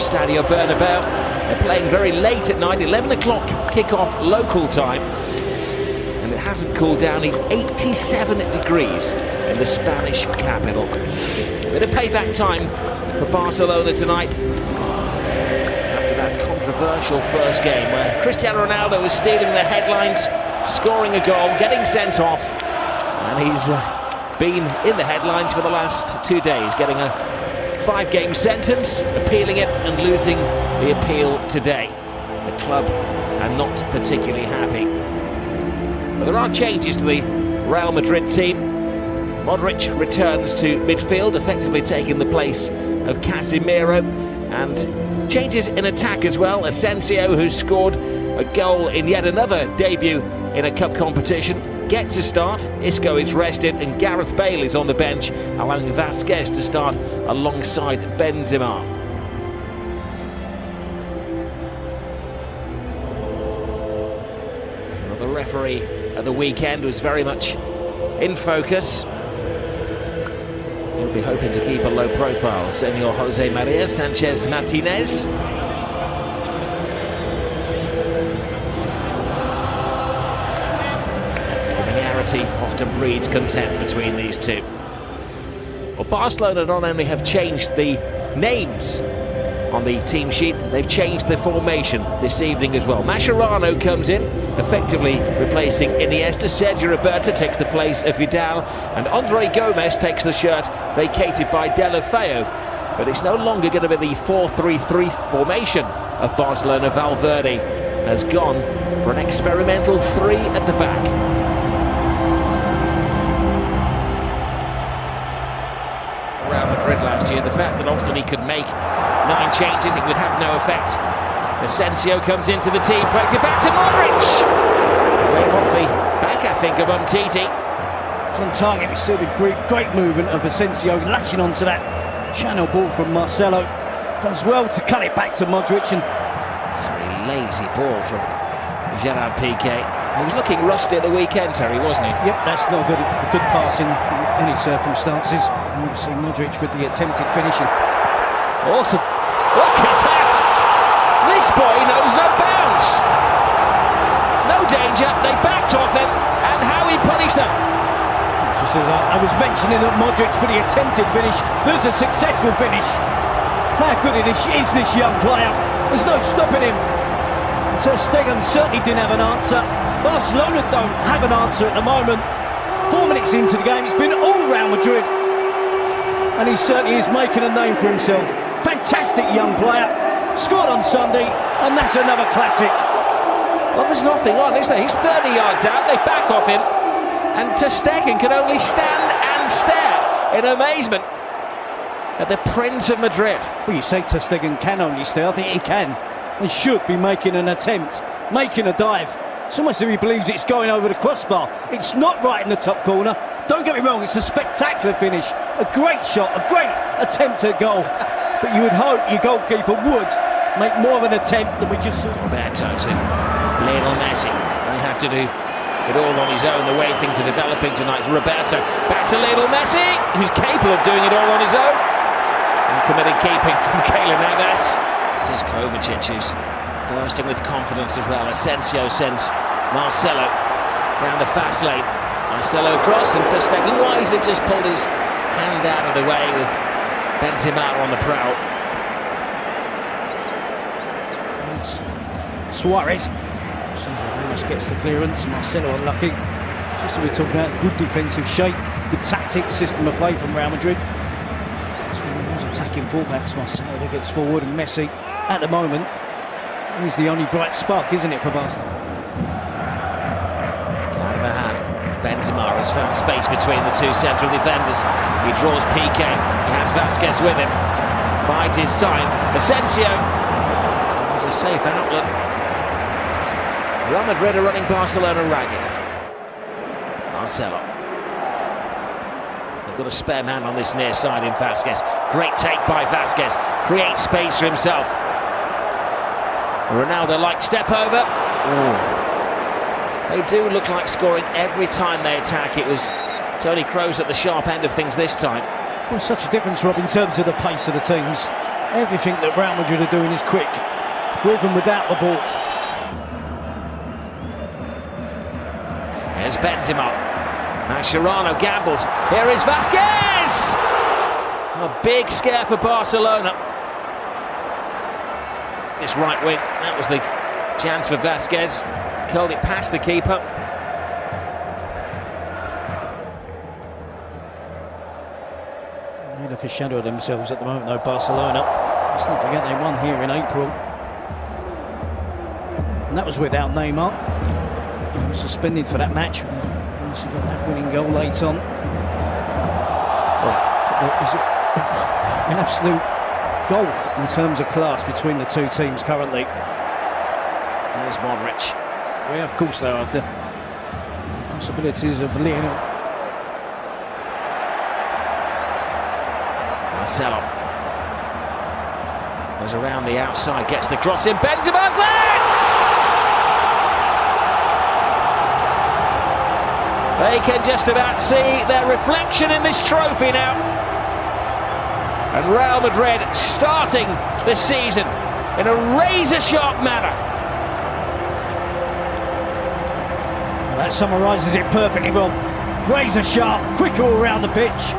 Estadio Bernabeu. They're playing very late at night, 11 o'clock kick-off local time. And it hasn't cooled down. It's 87 degrees in the Spanish capital. Bit of payback time for Barcelona tonight after that controversial first game where Cristiano Ronaldo was stealing the headlines, scoring a goal, getting sent off, and he's been in the headlines for the last 2 days, getting a 5-game sentence, appealing it and losing the appeal today. The club are not particularly happy. But there are changes to the Real Madrid team. Modric returns to midfield, effectively taking the place of Casemiro, and changes in attack as well. Asensio, who scored a goal in yet another debut in a cup competition, gets a start. Isco is rested and Gareth Bale is on the bench, allowing Vasquez to start alongside Benzema. Well, the referee at the weekend was very much in focus. He'll be hoping to keep a low profile. Senor Jose Maria Sanchez Martinez. Familiarity often breeds contempt between these two. Well, Barcelona not only have changed the names on the team sheet, they've changed the formation this evening as well. Mascherano comes in, effectively replacing Iniesta. Sergio Roberto takes the place of Vidal, and Andre Gomes takes the shirt vacated by Deulofeu. But it's no longer going to be the 4-3-3 formation of Barcelona. Valverde has gone for an experimental 3 at the back. Real Madrid last year, the fact that often he could make 9 changes, it would have no effect. Asensio comes into the team, plays it back to Modric. Playing off the back, I think, of Umtiti. It's on target. We see the great movement of Asensio, latching onto that channel ball from Marcelo. Does well to cut it back to Modric, and very lazy ball from Gerard Piqué. He was looking rusty at the weekend, Terry, wasn't he? Yep, that's not good pass in any circumstances. And we see Modric with the attempted finishing. Awesome. Look at that! This boy knows no bounds. No danger, they backed off him, and how he punished them. Just as I was mentioning that Modric for the attempted finish, there's a successful finish. How good is this young player? There's no stopping him. Ter Stegen certainly didn't have an answer. Barcelona don't have an answer at the moment. 4 minutes into the game, it's been all Real Madrid. And he certainly is making a name for himself. Fantastic young player. Scored on Sunday, and that's another classic. Well, there's nothing on, is there? He's 30 yards out, they back off him, and Ter Stegen can only stand and stare in amazement at the Prince of Madrid. Well, you say Ter Stegen can only stare. I think he can and should be making an attempt, making a dive. It's almost as if he believes it's going over the crossbar. It's not right in the top corner. Don't get me wrong, it's a spectacular finish. A great shot, a great attempt at goal. But you would hope your goalkeeper would make more of an attempt than we just saw. Roberto to Lionel Messi. They have to do it all on his own, the way things are developing tonight. Roberto back to Lionel Messi, who's capable of doing it all on his own. And committed keeping from Keylor Navas. This is Kovacic, who's bursting with confidence as well. Asensio sends Marcelo down the fast lane. Marcelo cross, and Ter Stegen wisely just pulled his hand out of the way with Benzema on the prowl. It's Suarez. Ramos gets the clearance. Marcelo unlucky. Just as we're talking about good defensive shape, good tactics, system of play from Real Madrid. So those attacking fullbacks, Marcelo that gets forward, and Messi at the moment is the only bright spark, isn't it, for Barcelona? Benzema has found space between the two central defenders. He draws Piqué. He has Vasquez with him. Bides his time. Asensio has a safe outlet. Real Madrid are running Barcelona ragged. Marcelo. They've got a spare man on this near side in Vasquez. Great take by Vasquez. Creates space for himself. Ronaldo-like step over. Ooh. They do look like scoring every time they attack. It was Toni Kroos at the sharp end of things this time. Well, such a difference, Rob, in terms of the pace of the teams. Everything that Real Madrid are doing is quick, with and without the ball. Here's Benzema. Mascherano gambles. Here is Vasquez! A big scare for Barcelona. This right wing, that was the chance for Vasquez. Curled it past the keeper. They look a shadow of themselves at the moment though, Barcelona. Let's not forget they won here in April. And that was without Neymar. He was suspended for that match. He also got that winning goal late on. An absolute gulf in terms of class between the two teams currently. There's Modric. Yeah, of course they are. The possibilities of Lionel. Marcelo goes around the outside, gets the cross in. Benzema's there! They can just about see their reflection in this trophy now. And Real Madrid starting the season in a razor-sharp manner. Well, that summarises it perfectly well. Razor-sharp, quick all around the pitch.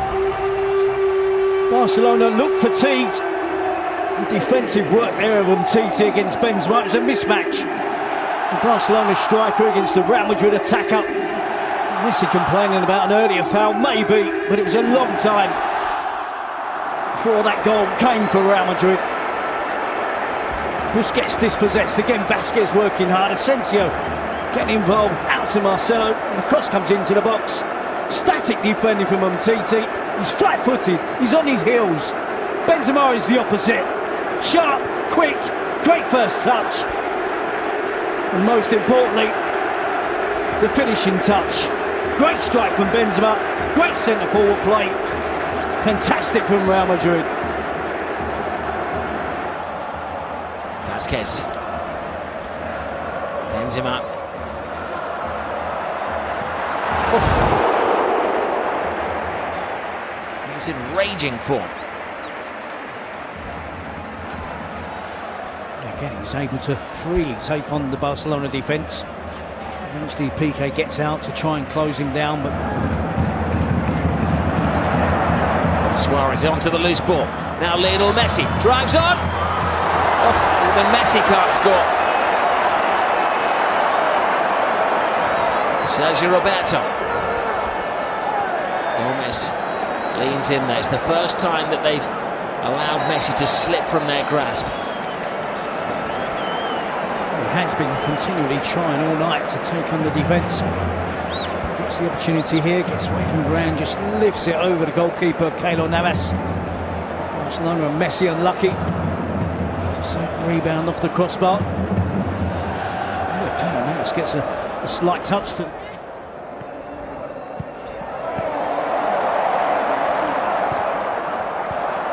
Barcelona look fatigued. The defensive work there of Umtiti against Benzema, it was a mismatch. The Barcelona striker against the Real Madrid attacker. Messi complaining about an earlier foul, maybe, but it was a long time before that goal came for Real Madrid. Busquets dispossessed, again Vasquez working hard, Asensio getting involved, out to Marcelo, and the cross comes into the box. Static defending from Umtiti, he's flat-footed, he's on his heels. Benzema is the opposite, sharp, quick, great first touch, and most importantly, the finishing touch. Great strike from Benzema, great centre-forward play, fantastic from Real Madrid. Vasquez. Benzema. Oh. He's in raging form. Again, he's able to freely take on the Barcelona defence. Eventually Piqué gets out to try and close him down, but Suarez onto the loose ball. Now Lionel Messi drives on. Oh, even Messi can't score. Sergio Roberto. Gomez leans in there. It's the first time that they've allowed Messi to slip from their grasp. He has been continually trying all night to take on the defence. Gets the opportunity here, gets away from Varane, just lifts it over the goalkeeper, Keylor Navas. Barcelona and Messi unlucky. Just a rebound off the crossbar. Keylor Navas gets a slight touch to...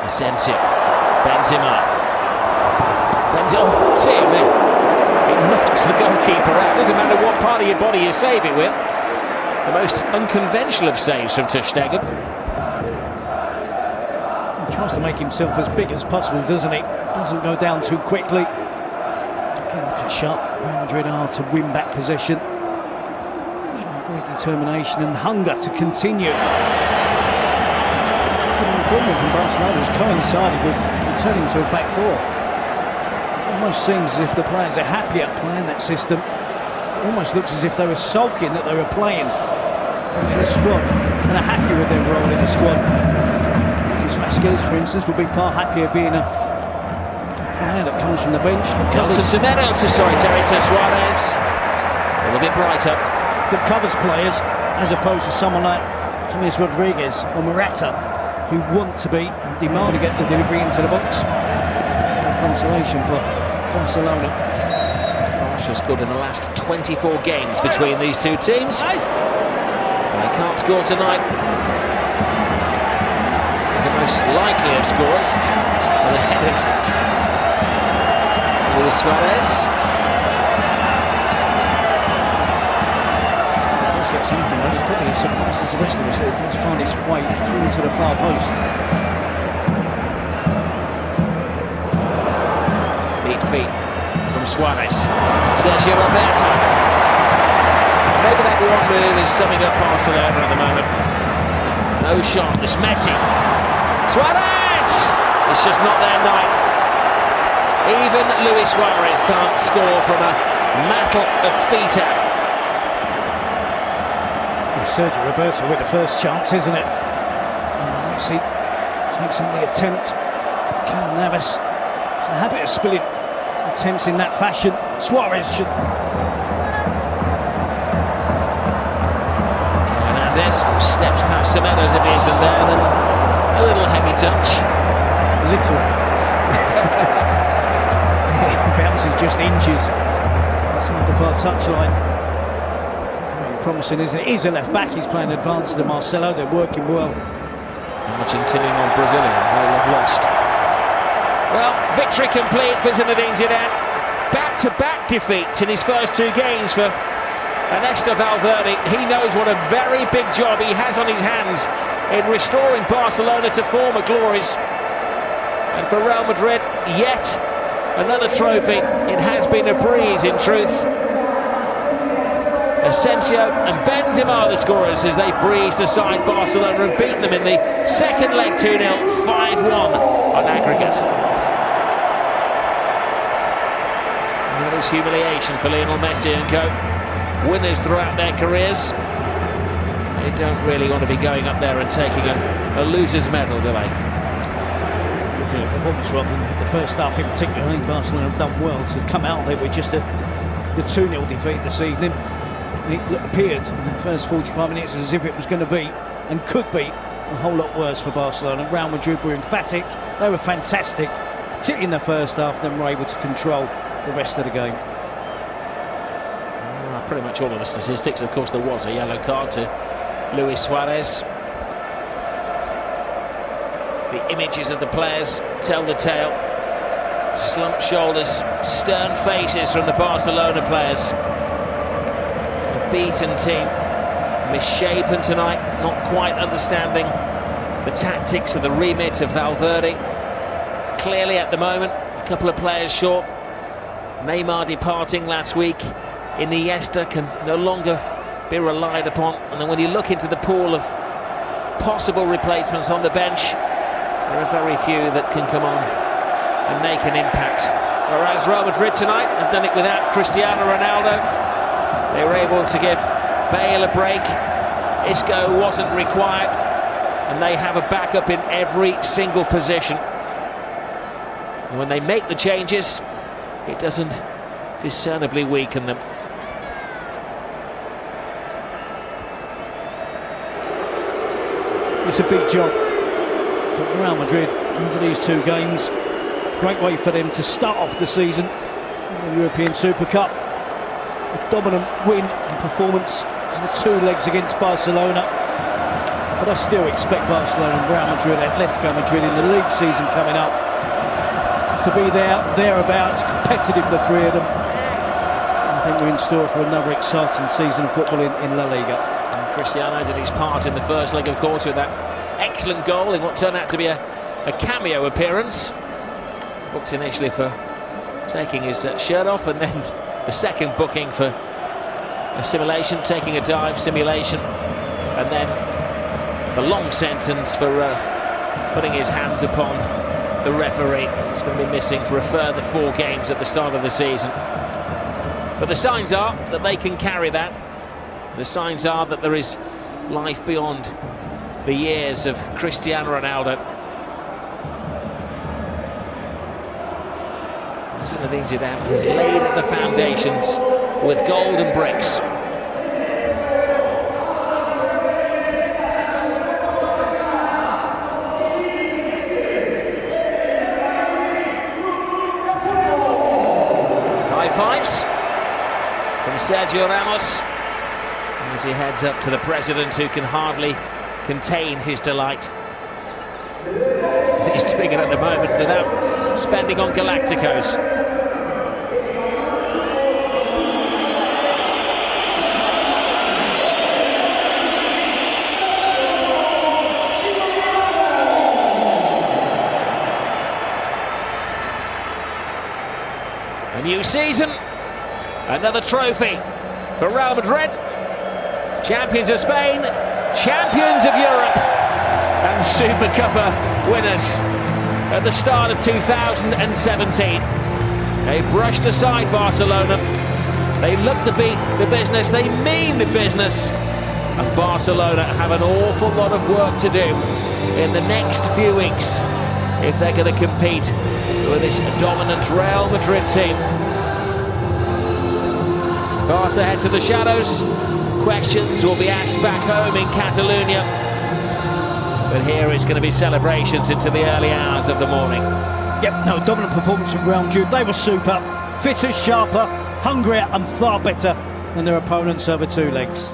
Asensio. Benzema. Oh, dear me. It knocks the goalkeeper out. Doesn't matter what part of your body you save it with. The most unconventional of saves from ter Stegen. He tries to make himself as big as possible, doesn't he? Doesn't go down too quickly. Again, look how sharp Real Madrid are to win back possession. Great determination and hunger to continue. The improvement from Barcelona has coincided with returning to a back four. Almost seems as if the players are happy at playing that system. Almost looks as if they were sulking that they were playing in the squad and are happy with their role in the squad. Because Vasquez, for instance, would be far happier being a player that comes from the bench. Nelson Semedo to Suarez. A little bit brighter. That covers players as opposed to someone like James Rodriguez or Morata, who want to be and demand to get the delivery into the box. Consolation for Barcelona. Barca scored in the last 24 games between these two teams. They can't score tonight. It's the most likely of scorers. Ahead of Luis Suarez. Let's get something. It's probably as surprised as the rest of us that it does find its way through to the far post. trophy from Suarez. Sergio Roberto. Maybe that one move is summing up Barcelona at the moment. No shot, this Messi. Suarez! It's just not their night. Even Luis Suarez can't score from a mantle of feet out. Sergio Roberto with the first chance, isn't it? And Messi takes on the attempt. Keylor Navas, it's a habit of spilling attempts in that fashion. Suarez should. Hernandez steps past Semedo's if he isn't there, then a little heavy touch. Little. It bounces just inches inside the far touchline. Promising, isn't it? He's a left back, he's playing advanced to Marcelo, they're working well. Argentinian on Brazilian, they have lost. Well, victory complete for Zinedine Zidane. Back-to-back defeats in his first two games for Ernesto Valverde. He knows what a very big job he has on his hands in restoring Barcelona to former glories. And for Real Madrid, yet another trophy. It has been a breeze, in truth. Asensio and Benzema the scorers as they breezed aside Barcelona and beat them in the second leg 2-0, 5-1 on aggregate. And that is humiliation for Lionel Messi and co. Winners throughout their careers. They don't really want to be going up there and taking a loser's medal, do they? Looking at performance, Rob, in the first half in particular, I think Barcelona have done well to come out there with just the 2-0 defeat this evening. It appeared in the first 45 minutes as if it was going to be, and could be, a whole lot worse for Barcelona. Real Madrid were emphatic, they were fantastic, particularly in the first half, then were able to control the rest of the game. Pretty much all of the statistics. Of course, there was a yellow card to Luis Suarez. The images of the players tell the tale. Slumped shoulders, stern faces from the Barcelona players. Beaten team, misshapen tonight, not quite understanding the tactics of the remit of Valverde. Clearly at the moment, a couple of players short. Neymar departing last week. Iniesta can no longer be relied upon. And then when you look into the pool of possible replacements on the bench, there are very few that can come on and make an impact. Whereas Real Madrid tonight have done it without Cristiano Ronaldo. They were able to give Bale a break. Isco wasn't required, and they have a backup in every single position. And when they make the changes, it doesn't discernibly weaken them. It's a big job for Real Madrid over these two games. Great way for them to start off the season in the European Super Cup. A dominant win and performance in the two legs against Barcelona. But I still expect Barcelona and Real Madrid, Atletico Madrid in the league season coming up, to be thereabouts, competitive, the three of them. I think we're in store for another exciting season of football in La Liga. And Cristiano did his part in the first leg, of course, with that excellent goal in what turned out to be a cameo appearance. Booked initially for taking his shirt off, and then the second booking for assimilation, taking a dive, simulation, and then the long sentence for putting his hands upon the referee. He's going to be missing for a further 4 games at the start of the season. But the signs are that they can carry that. The signs are that there is life beyond the years of Cristiano Ronaldo. Zinedine Zidane has laid the foundations with golden bricks. High fives from Sergio Ramos as he heads up to the president, who can hardly contain his delight. He's doing it at the moment without spending on Galacticos. A new season, another trophy for Real Madrid, champions of Spain, champions of Europe, and Super Cuppa winners at the start of 2017. They brushed aside Barcelona. They look to be the business, they mean the business. And Barcelona have an awful lot of work to do in the next few weeks if they're going to compete with this dominant Real Madrid team. Barca head to the shadows. Questions will be asked back home in Catalonia. But here it's going to be celebrations into the early hours of the morning. Yep, no, dominant performance from Real Madrid. They were super, fitter, sharper, hungrier and far better than their opponents over two legs.